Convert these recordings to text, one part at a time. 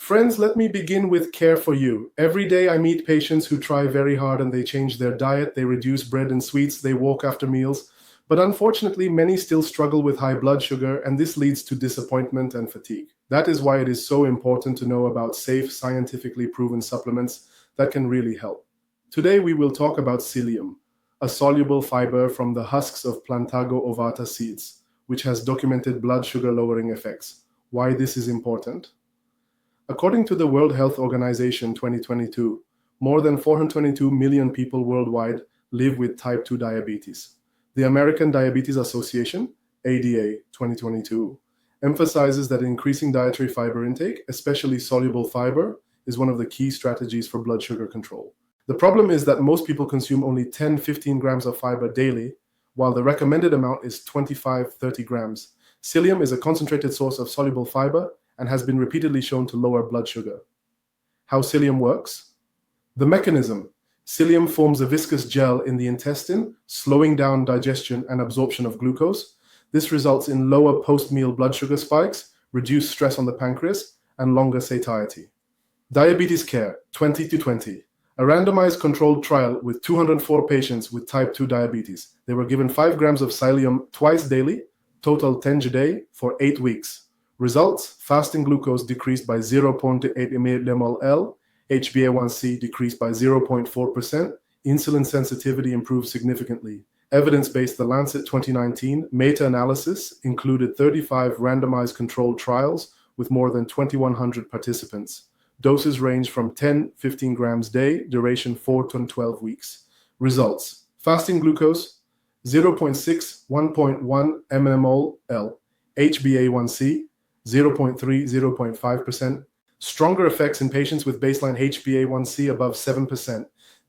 Friends, let me begin with care for you. Every day I meet patients who try very hard and they change their diet, they reduce bread and sweets, they walk after meals. But unfortunately, many still struggle with high blood sugar, and this leads to disappointment and fatigue. That is why it is so important to know about safe, scientifically proven supplements that can really help. Today we will talk about psyllium, a soluble fiber from the husks of Plantago ovata seeds, which has documented blood sugar lowering effects. Why this is important? According to the World Health Organization 2022, more than 422 million people worldwide live with type 2 diabetes. The American Diabetes Association, ADA 2022, emphasizes that increasing dietary fiber intake, especially soluble fiber, is one of the key strategies for blood sugar control. The problem is that most people consume only 10-15 grams of fiber daily, while the recommended amount is 25-30 grams. Psyllium is a concentrated source of soluble fiber and has been repeatedly shown to lower blood sugar. How psyllium works? The mechanism. Psyllium forms a viscous gel in the intestine, slowing down digestion and absorption of glucose. This results in lower post-meal blood sugar spikes, reduced stress on the pancreas, and longer satiety. Diabetes care 20-20. A randomized controlled trial with 204 patients with type 2 diabetes. They were given 5 grams of psyllium twice daily, total 10 a day, for 8 weeks. Results: fasting glucose decreased by 0.8 mmol, HbA1c decreased by 0.4%, insulin sensitivity improved significantly. Evidence-based The Lancet 2019 meta-analysis included 35 randomized controlled trials with more than 2,100 participants. Doses range from 10-15 grams day, duration 4 to 12 weeks. Results: fasting glucose 0.6-1.1 mmol, HbA1c 0.3-0.5%, stronger effects in patients with baseline HbA1c above 7%.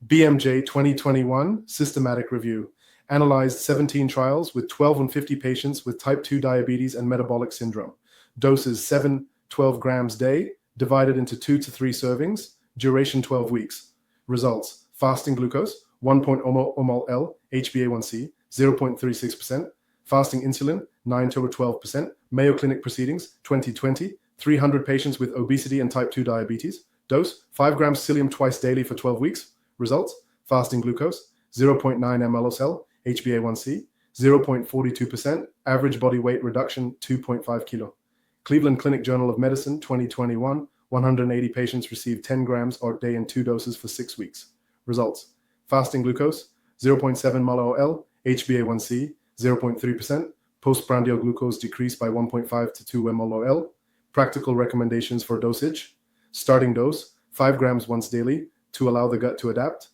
BMJ 2021 systematic review analyzed 17 trials with 12 and 50 patients with type 2 diabetes and metabolic syndrome. Doses 7-12 grams day, divided into 2 to 3 servings, duration 12 weeks. Results: fasting glucose 1.0 HbA1c 0.36%, fasting insulin 9-12%. Mayo Clinic Proceedings 2020, 300 patients with obesity and type 2 diabetes. Dose: 5 grams psyllium twice daily for 12 weeks. Results: fasting glucose 0.9 ml, HbA1c 0.42%, average body weight reduction 2.5 kilo. Cleveland Clinic Journal of Medicine 2021, 180 patients received 10 grams or day in 2 doses for 6 weeks. Results: fasting glucose 0.7 mol, HbA1c 0.3%, postprandial glucose decreased by 1.5 to 2 mmol. Practical recommendations for dosage: starting dose 5 grams once daily to allow the gut to adapt.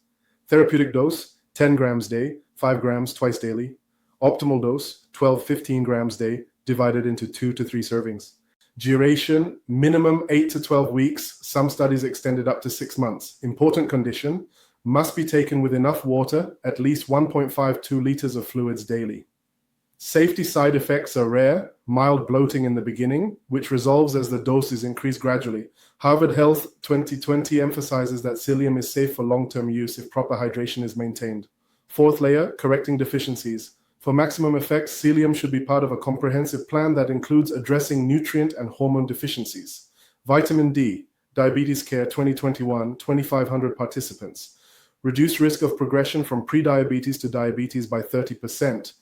Therapeutic dose 10 grams day, 5 grams twice daily. Optimal dose 12-15 grams day, divided into 2 to 3 servings. Duration minimum 8 to 12 weeks. Some studies extended up to 6 months. Important condition: must be taken with enough water, at least 1.52 liters of fluids daily. Safety side effects are rare: mild bloating in the beginning, which resolves as the dose is increased gradually. Harvard Health 2020 emphasizes that psyllium is safe for long-term use if proper hydration is maintained. Fourth layer: correcting deficiencies. For maximum effects, psyllium should be part of a comprehensive plan that includes addressing nutrient and hormone deficiencies. Vitamin D, Diabetes Care 2021, 2,500 participants. Reduced risk of progression from prediabetes to diabetes by 30%.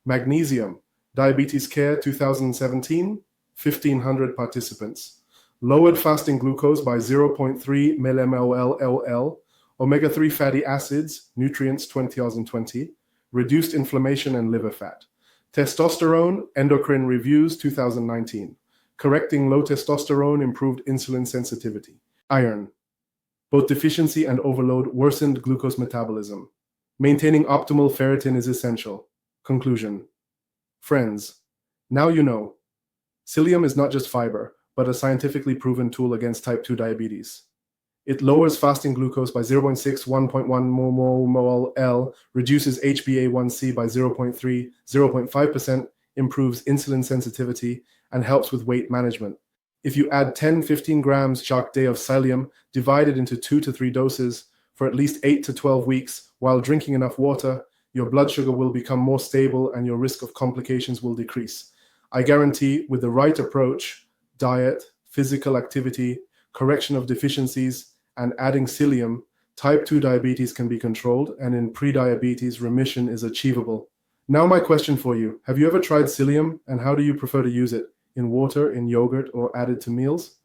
Magnesium, Diabetes Care 2017, 1,500 participants. Lowered fasting glucose by 0.3 mmol. Omega-3 fatty acids, nutrients 2020. Reduced inflammation and liver fat. Testosterone, Endocrine Reviews 2019. Correcting low testosterone improved insulin sensitivity. Iron, both deficiency and overload worsened glucose metabolism. Maintaining optimal ferritin is essential. Conclusion. Friends, now you know. Psyllium is not just fiber, but a scientifically proven tool against type 2 diabetes. It lowers fasting glucose by 0.6-1.1 mmol, reduces HbA1c by 0.3-0.5%, improves insulin sensitivity, and helps with weight management. If you add 10-15 grams chaque day of psyllium, divided into 2 to 3 doses for at least 8 to 12 weeks while drinking enough water, your blood sugar will become more stable and your risk of complications will decrease. I guarantee with the right approach, diet, physical activity, correction of deficiencies, and adding psyllium, type 2 diabetes can be controlled, and in prediabetes, remission is achievable. Now my question for you, have you ever tried psyllium, and how do you prefer to use it? In water, in yogurt, or added to meals?